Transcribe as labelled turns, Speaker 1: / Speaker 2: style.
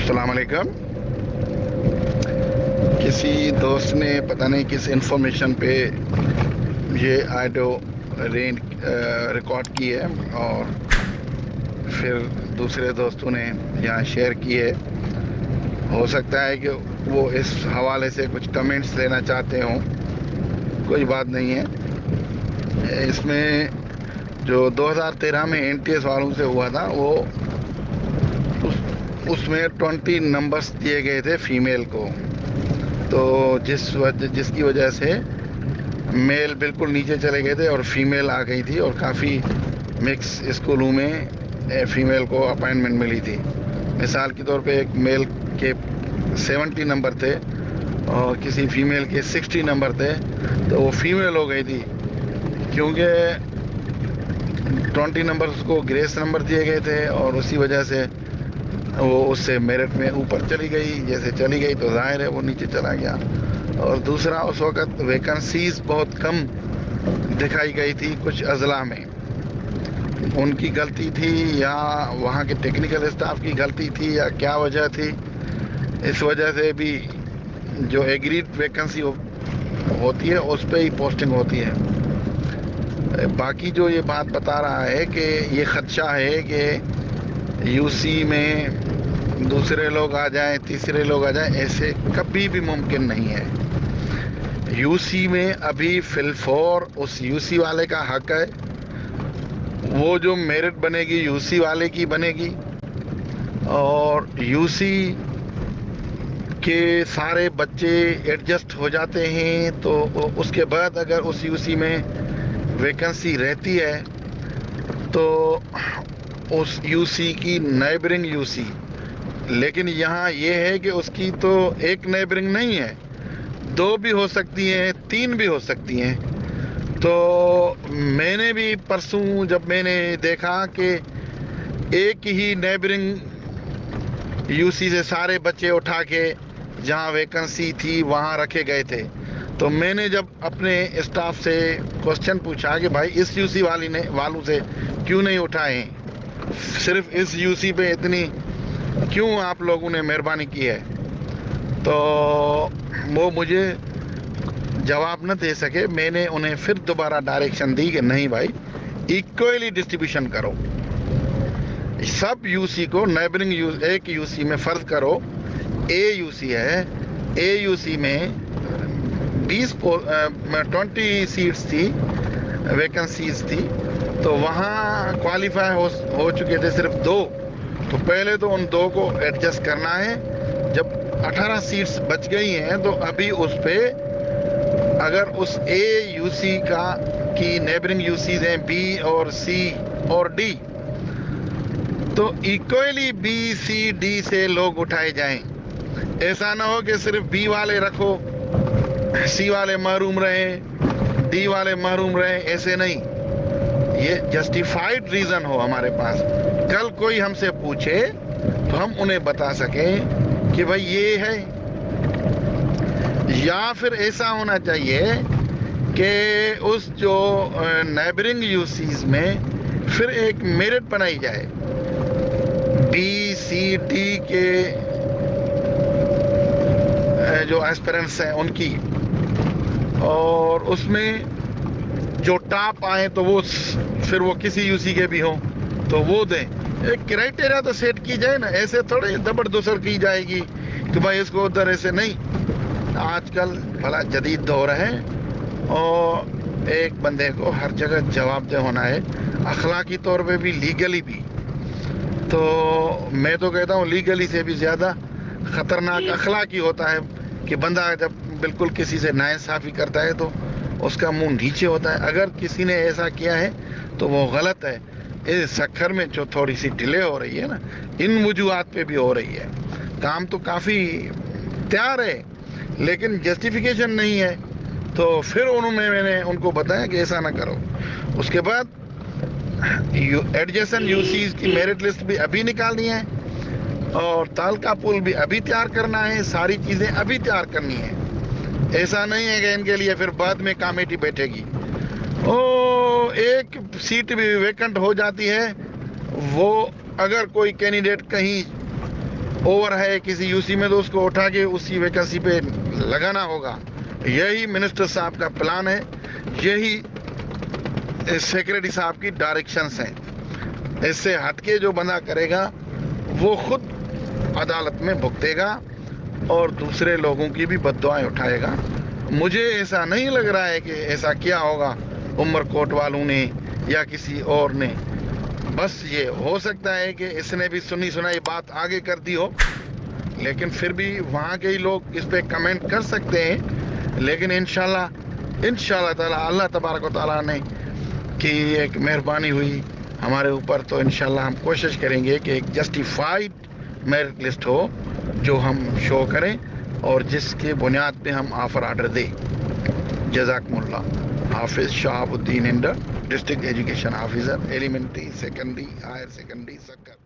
Speaker 1: السلام علیکم. کسی دوست نے پتہ نہیں کس انفارمیشن پہ یہ آڈیو ریکارڈ کی ہے اور پھر دوسرے دوستوں نے یہاں شیئر کی ہے. ہو سکتا ہے کہ وہ اس حوالے سے کچھ کمنٹس لینا چاہتے ہوں. کوئی بات نہیں ہے. اس میں جو 2013 میں NTS والوں سے ہوا تھا وہ اس میں 20 نمبرز دیے گئے تھے فیمیل کو. تو جس کی وجہ سے میل بالکل نیچے چلے گئے تھے اور فیمیل آ گئی تھی اور کافی مکس اسکولوں میں فیمیل کو اپائنٹمنٹ ملی تھی. مثال کے طور پہ ایک میل کے 70 نمبر تھے اور کسی فیمیل کے 60 نمبر تھے تو وہ فیمیل ہو گئی تھی کیونکہ 20 نمبرز کو گریس نمبر دیے گئے تھے اور اسی وجہ سے وہ اس سے میرٹ میں اوپر چلی گئی. جیسے چلی گئی تو ظاہر ہے وہ نیچے چلا گیا. اور دوسرا اس وقت ویکنسیز بہت کم دکھائی گئی تھی کچھ اضلاع میں. ان کی غلطی تھی یا وہاں کے ٹیکنیکل اسٹاف کی غلطی تھی یا کیا وجہ تھی. اس وجہ سے بھی جو ایگریڈ ویکنسی ہوتی ہے اس پہ ہی پوسٹنگ ہوتی ہے. باقی جو یہ بات بتا رہا ہے کہ یہ خدشہ ہے کہ UC میں دوسرے لوگ آ جائیں تیسرے لوگ آ جائیں، ایسے کبھی بھی ممکن نہیں ہے. UC میں ابھی فی الفور اس UC والے کا حق ہے. وہ جو میرٹ بنے گی UC والے کی بنے گی اور UC کے سارے بچے ایڈجسٹ ہو جاتے ہیں تو اس کے بعد اگر اس UC میں ویکنسی رہتی ہے تو اس UC کی نیبرنگ UC. لیکن یہاں یہ ہے کہ اس کی تو ایک نیبرنگ نہیں ہے، 2 بھی ہو سکتی ہیں، 3 بھی ہو سکتی ہیں. تو میں نے بھی پرسوں جب میں نے دیکھا کہ ایک ہی نیبرنگ UC سے سارے بچے اٹھا کے جہاں ویکنسی تھی وہاں رکھے گئے تھے تو میں نے جب اپنے اسٹاف سے کوسچن پوچھا کہ بھائی اس UC والوں سے کیوں نہیں اٹھائے ہیں، صرف اس UC پہ اتنی کیوں آپ لوگوں نے مہربانی کی ہے، تو وہ مجھے جواب نہ دے سکے. میں نے انہیں پھر دوبارہ ڈائریکشن دی کہ نہیں بھائی ایکولی ڈسٹریبیوشن کرو. سب UC کو نیبرنگ ایک UC میں فرض کرو. AUC ہے، AUC میں 20 سیٹس تھی، ویکنسیز تھی تو وہاں کوالیفائی ہو چکے تھے صرف 2. تو پہلے تو ان 2 کو ایڈجسٹ کرنا ہے. جب 18 سیٹس بچ گئی ہیں تو ابھی اس پہ اگر اس AUC کی نیبرنگ UCs ہیں B اور C اور D تو ایکولی B C D سے لوگ اٹھائے جائیں. ایسا نہ ہو کہ صرف B والے رکھو، C والے محروم رہیں، D والے محروم رہیں. ایسے نہیں، یہ جسٹیفائیڈ ریزن ہو ہمارے پاس. کل کوئی ہم سے پوچھے تو ہم انہیں بتا سکیں کہ بھائی یہ ہے. یا پھر ایسا ہونا چاہیے کہ اس جو نیبرنگ UCs میں پھر ایک میرٹ بنائی جائے B C D کے جو ایسپیرنٹس ہیں ان کی، اور اس میں جو ٹاپ آئیں تو وہ پھر وہ کسی UC کے بھی ہوں تو وہ دیں. ایک کرائٹیریا تو سیٹ کی جائے نا. ایسے تھوڑے زبردست کی جائے گی کہ بھائی اس کو ادھر ایسے نہیں. آج کل بھلا جدید دور ہے اور ایک بندے کو ہر جگہ جواب دہ ہونا ہے، اخلاقی طور پہ بھی لیگلی بھی. تو میں تو کہتا ہوں لیگلی سے بھی زیادہ خطرناک اخلاقی ہوتا ہے کہ بندہ جب بالکل کسی سے ناانصافی کرتا ہے تو اس کا منہ نیچے ہوتا ہے. اگر کسی نے ایسا کیا ہے تو وہ غلط ہے. اس سکھر میں جو تھوڑی سی ڈیلے ہو رہی ہے نا، ان وجوہات پہ بھی ہو رہی ہے. کام تو کافی تیار ہے لیکن جسٹیفیکیشن نہیں ہے. تو پھر میں نے ان کو بتایا کہ ایسا نہ کرو. اس کے بعد ایڈجیسن UCs کی میرٹ لسٹ بھی ابھی نکالنی ہے اور تعلقہ پول بھی ابھی تیار کرنا ہے. ساری چیزیں ابھی تیار کرنی ہے. ایسا نہیں ہے کہ ان کے لیے پھر بعد میں کمیٹی بیٹھے گی. ایک سیٹ بھی ویکنٹ ہو جاتی ہے، وہ اگر کوئی کینڈیڈیٹ کہیں اوور ہے کسی یوسی میں تو اس کو اٹھا کے اسی ویکنسی پہ لگانا ہوگا. یہی منسٹر صاحب کا پلان ہے, یہی سیکرٹری صاحب کی ڈائریکشنز ہیں. اس سے ہٹ کے جو بندہ کرے گا وہ خود عدالت میں بھگتے گا اور دوسرے لوگوں کی بھی بد دعائیں اٹھائے گا. مجھے ایسا نہیں لگ رہا ہے کہ ایسا کیا ہوگا عمر کوٹ والوں نے یا کسی اور نے. بس یہ ہو سکتا ہے کہ اس نے بھی سنی سنائی بات آگے کر دی ہو, لیکن پھر بھی وہاں کے ہی لوگ اس پہ کمنٹ کر سکتے ہیں. لیکن انشاءاللہ تعالی اللہ تبارک و تعالیٰ نے کی ایک مہربانی ہوئی ہمارے اوپر, تو انشاءاللہ ہم کوشش کریں گے کہ ایک جسٹیفائڈ میرٹ لسٹ ہو جو ہم شو کریں اور جس کے بنیاد پہ ہم آفر آرڈر دیں. جزاکم اللہ. حافظ Shahab Uddin under, district education officer, elementary, secondary, higher secondary, سکر.